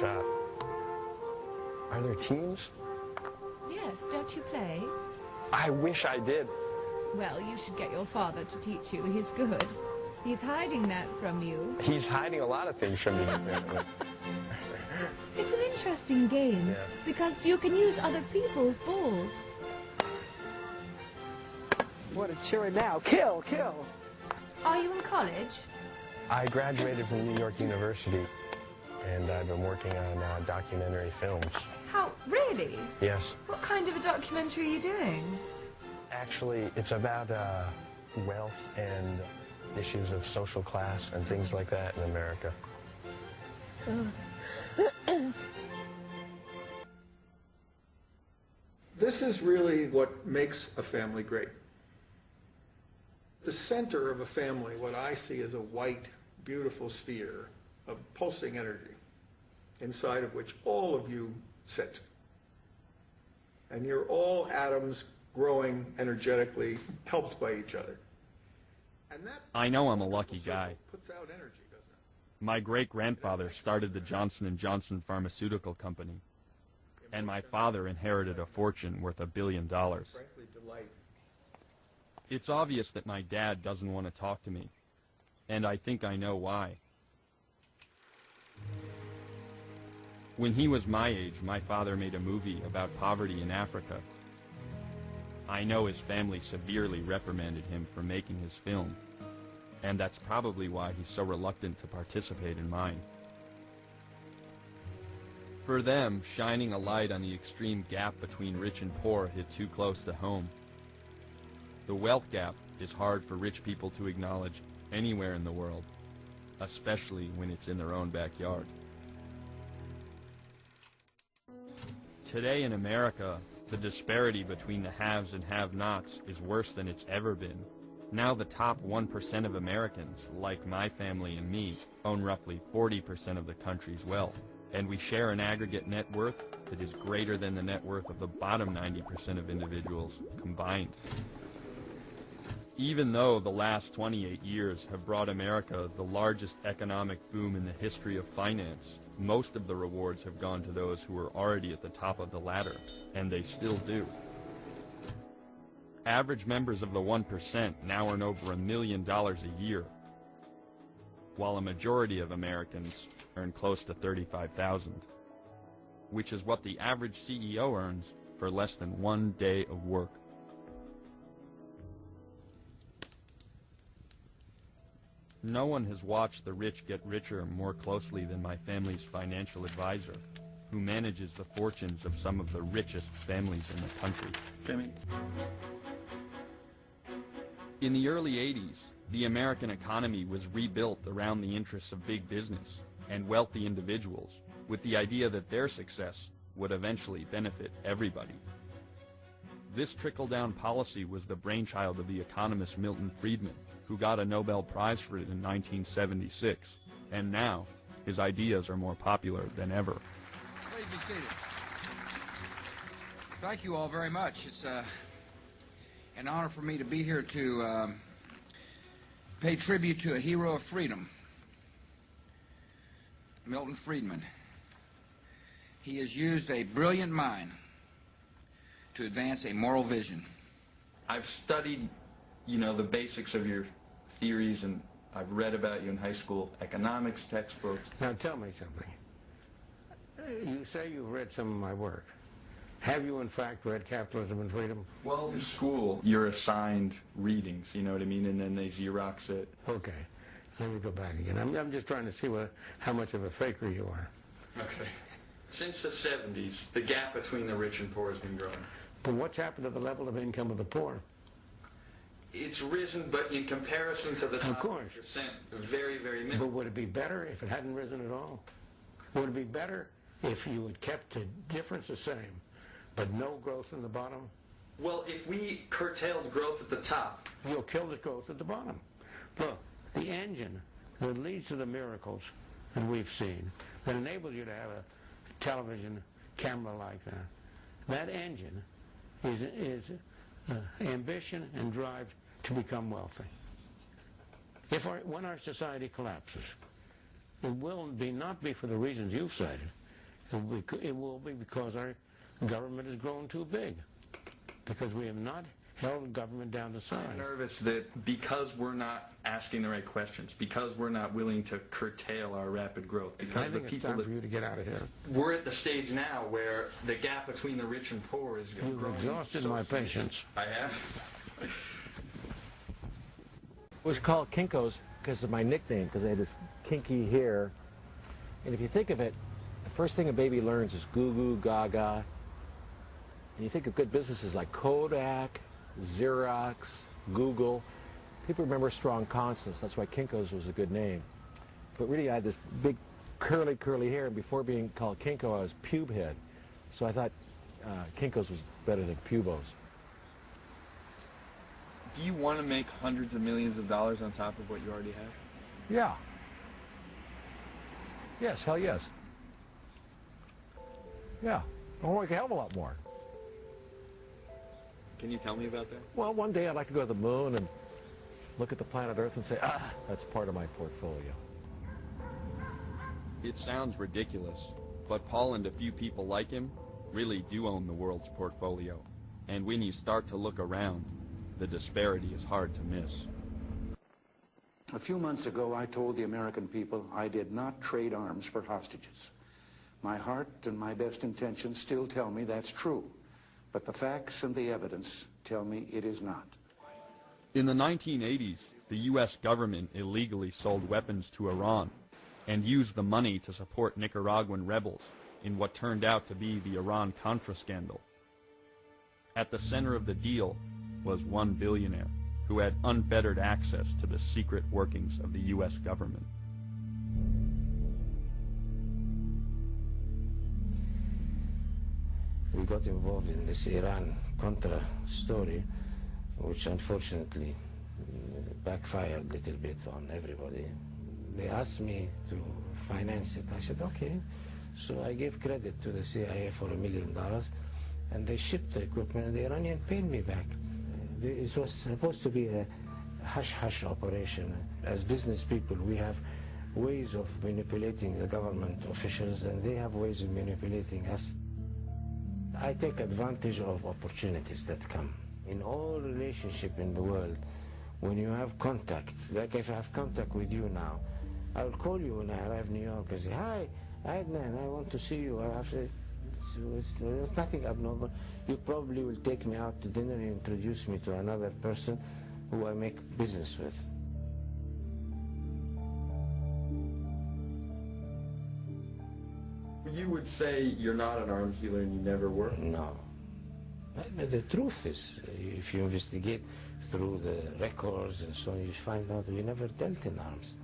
shot. Are there teams? Yes, don't you play? I wish I did. Well, you should get your father to teach you. He's good. He's hiding that from you. He's hiding a lot of things from me, apparently. It's an interesting game, because you can use other people's balls. What a cheery now. Kill, kill. Are you in college? I graduated from New York University, and I've been working on documentary films. How? Really? Yes. What kind of a documentary are you doing? Actually, it's about wealth and issues of social class and things like that in America. This is really what makes a family great. The center of a family, what I see is a white, beautiful sphere of pulsing energy, inside of which all of you sit. And you're all atoms growing energetically, helped by each other. And that I know I'm a lucky guy. puts out energy, doesn't it? My great-grandfather started the Johnson & Johnson pharmaceutical company, and my father inherited a fortune worth $1 billion. Frankly, delight. It's obvious that my dad doesn't want to talk to me, and I think I know why. When he was my age, my father made a movie about poverty in Africa. I know his family severely reprimanded him for making his film, and that's probably why he's so reluctant to participate in mine. For them, shining a light on the extreme gap between rich and poor hit too close to home. The wealth gap is hard for rich people to acknowledge anywhere in the world, especially when it's in their own backyard. Today in America, the disparity between the haves and have-nots is worse than it's ever been. Now the top 1% of Americans, like my family and me, own roughly 40% of the country's wealth, and we share an aggregate net worth that is greater than the net worth of the bottom 90% of individuals combined. Even though the last 28 years have brought America the largest economic boom in the history of finance, most of the rewards have gone to those who were already at the top of the ladder, and they still do. Average members of the 1% now earn over $1 million a year, while a majority of Americans earn close to $35,000, which is what the average CEO earns for less than 1 day of work. No one has watched the rich get richer more closely than my family's financial advisor, who manages the fortunes of some of the richest families in the country. Jimmy. In the early 80s, the American economy was rebuilt around the interests of big business and wealthy individuals, with the idea that their success would eventually benefit everybody. This trickle-down policy was the brainchild of the economist Milton Friedman, who got a Nobel Prize for it in 1976, and now his ideas are more popular than ever. Please be seated. Thank you all very much. It's an honor for me to be here to pay tribute to a hero of freedom, Milton Friedman. He has used a brilliant mind to advance a moral vision. I've studied, the basics of your theories, and I've read about you in high school economics textbooks. Now tell me something. You say you've read some of my work. Have you in fact read Capitalism and Freedom? Well, in school, you're assigned readings, you know what I mean, and then they Xerox it. Okay. Let me go back again. I'm just trying to see how much of a faker you are. Okay. Since the 70s, the gap between the rich and poor has been growing. But what's happened to the level of income of the poor? It's risen, but in comparison to the top 1%, very, very minimal. But would it be better if it hadn't risen at all? Would it be better if you had kept the difference the same, but no growth in the bottom? Well, if we curtailed growth at the top, you'll kill the growth at the bottom. Look, the engine that leads to the miracles that we've seen, that enables you to have a television camera like that engine is ambition and drive to become wealthy. When our society collapses, it will not be for the reasons you've cited. It will be because our government has grown too big, because we have not held government down to size. I'm nervous that because we're not asking the right questions, because we're not willing to curtail our rapid growth, because I think it's time for you to get out of here. We're at the stage now where the gap between the rich and poor is growing. You've exhausted my patience. I have. It was called Kinko's because of my nickname, because I had this kinky hair. And if you think of it, the first thing a baby learns is goo goo gaga. And you think of good businesses like Kodak, Xerox, Google. People remember strong consonants. That's why Kinko's was a good name. But really, I had this big curly hair, and before being called Kinko, I was pube head. So I thought Kinko's was better than Pubos. Do you want to make hundreds of millions of dollars on top of what you already have? Yeah. Yes, hell yes. Yeah, I want to make a hell of a lot more. Can you tell me about that? Well, one day I'd like to go to the moon and look at the planet Earth and say, that's part of my portfolio. It sounds ridiculous, but Paul and a few people like him really do own the world's portfolio. And when you start to look around, the disparity is hard to miss. A few months ago, I told the American people I did not trade arms for hostages. My heart and my best intentions still tell me that's true, but the facts and the evidence tell me it is not. In the 1980s, the U.S. government illegally sold weapons to Iran and used the money to support Nicaraguan rebels in what turned out to be the Iran-Contra scandal. At the center of the deal was one billionaire who had unfettered access to the secret workings of the U.S. government. We got involved in this Iran-Contra story, which unfortunately backfired a little bit on everybody. They asked me to finance it. I said, okay. So I gave credit to the CIA for $1 million, and they shipped the equipment, and the Iranian paid me back. It was supposed to be a hush-hush operation. As business people, we have ways of manipulating the government officials, and they have ways of manipulating us. I take advantage of opportunities that come. In all relationship in the world, when you have contact, like if I have contact with you now, I'll call you when I arrive in New York and say, hi, Adnan, I want to see you. There's nothing abnormal. You probably will take me out to dinner and introduce me to another person who I make business with. You would say you're not an arms dealer and you never were? No. But the truth is, if you investigate through the records and so on, you find out we never dealt in arms.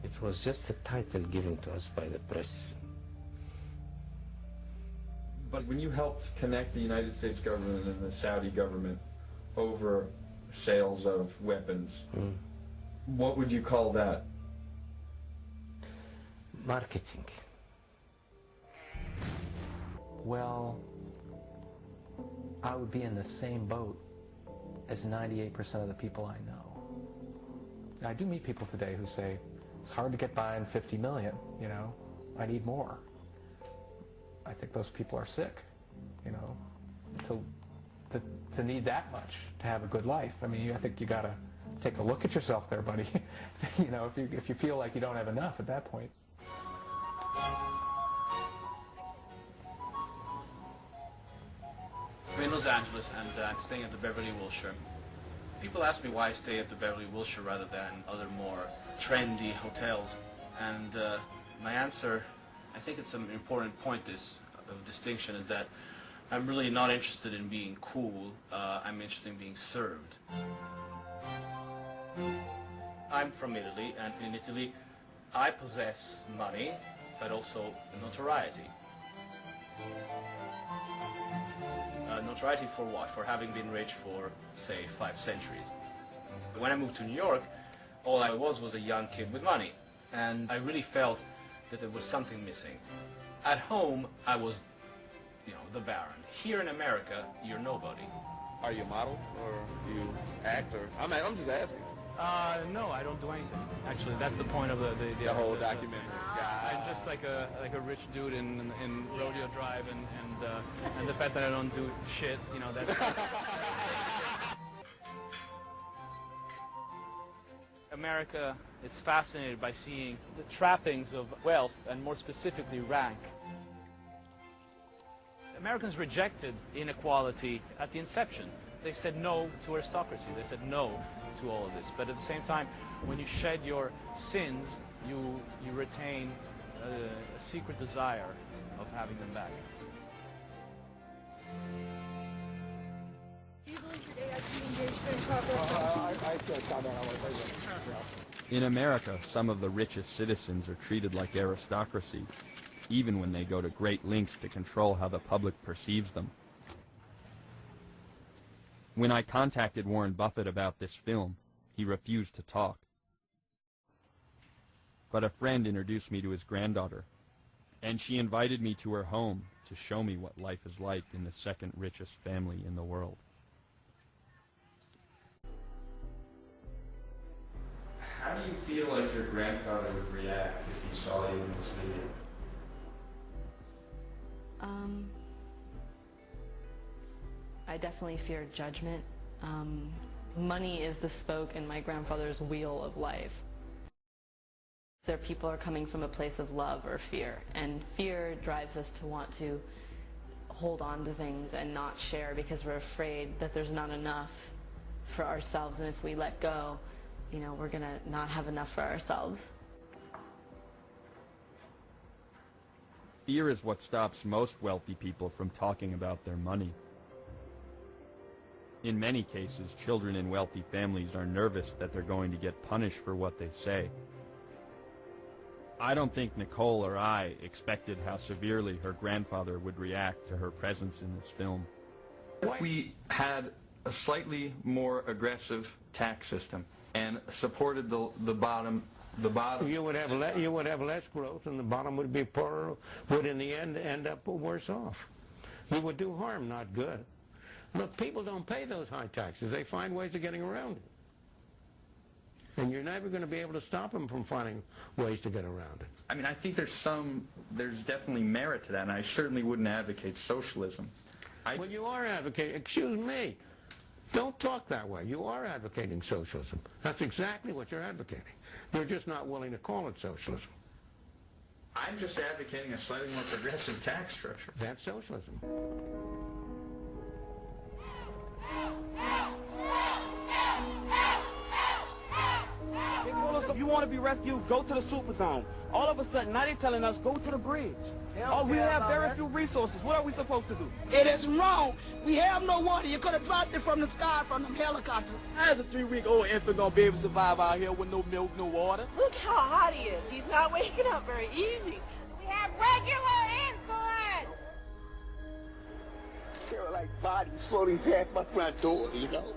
It was just a title given to us by the press. But when you helped connect the United States government and the Saudi government over sales of weapons, what would you call that? Marketing. Well, I would be in the same boat as 98% of the people I know. I do meet people today who say, it's hard to get by on 50 million, you know, I need more. I think those people are sick, you know, to need that much to have a good life. I mean, I think you got to take a look at yourself there, buddy. You know, if you feel like you don't have enough at that point. I'm in Los Angeles and I'm staying at the Beverly Wilshire. People ask me why I stay at the Beverly Wilshire rather than other more trendy hotels. And my answer, I think it's an important point of distinction, is that I'm really not interested in being cool. I'm interested in being served. I'm from Italy, and in Italy I possess money, but also notoriety. Notoriety for what? For having been rich for, say, 5 centuries. When I moved to New York, all I was a young kid with money, and I really felt that there was something missing. At home, I was, you know, the Baron. Here in America, you're nobody. Are you a model, or do you act, or... I'm just asking. No, I don't do anything. Actually, that's the point of the whole documentary. I'm just like a rich dude in Rodeo Drive, and the fact that I don't do shit, you know, that's. America is fascinated by seeing the trappings of wealth, and more specifically rank. Americans rejected inequality at the inception. They said no to aristocracy. They said no to all of this. But at the same time, when you shed your sins, you retain a secret desire of having them back. In America, some of the richest citizens are treated like aristocracy, even when they go to great lengths to control how the public perceives them. When I contacted Warren Buffett about this film, he refused to talk. But a friend introduced me to his granddaughter, and she invited me to her home to show me what life is like in the second richest family in the world. How do you feel like your grandfather would react if he saw you in this video? I definitely fear judgment. Money is the spoke in my grandfather's wheel of life. Their people are coming from a place of love or fear, and fear drives us to want to hold on to things and not share because we're afraid that there's not enough for ourselves, and if we let go, you know, we're going to not have enough for ourselves. Fear is what stops most wealthy people from talking about their money. In many cases, children in wealthy families are nervous that they're going to get punished for what they say. I don't think Nicole or I expected how severely her grandfather would react to her presence in this film. If we had a slightly more aggressive tax system and supported the bottom, you would have less growth, and the bottom would be poorer, would in the end up worse off. You would do harm, not good. Look, people don't pay those high taxes. They find ways of getting around it. And you're never going to be able to stop them from finding ways to get around it. I mean, I think there's definitely merit to that, and I certainly wouldn't advocate socialism. Well, you are advocating, excuse me, don't talk that way. You are advocating socialism. That's exactly what you're advocating. You're just not willing to call it socialism. I'm just advocating a slightly more progressive tax structure. That's socialism. They told us if you want to be rescued, go to the Superdome. All of a sudden, now they're telling us, go to the bridge. Oh, we have very few resources. What are we supposed to do? It is wrong. We have no water. You could have dropped it from the sky from them helicopters. How's a 3-week-old infant going to be able to survive out here with no milk, no water? Look how hot he is. He's not waking up very easy. We have regular insulin! There were like bodies floating past my front door, you know?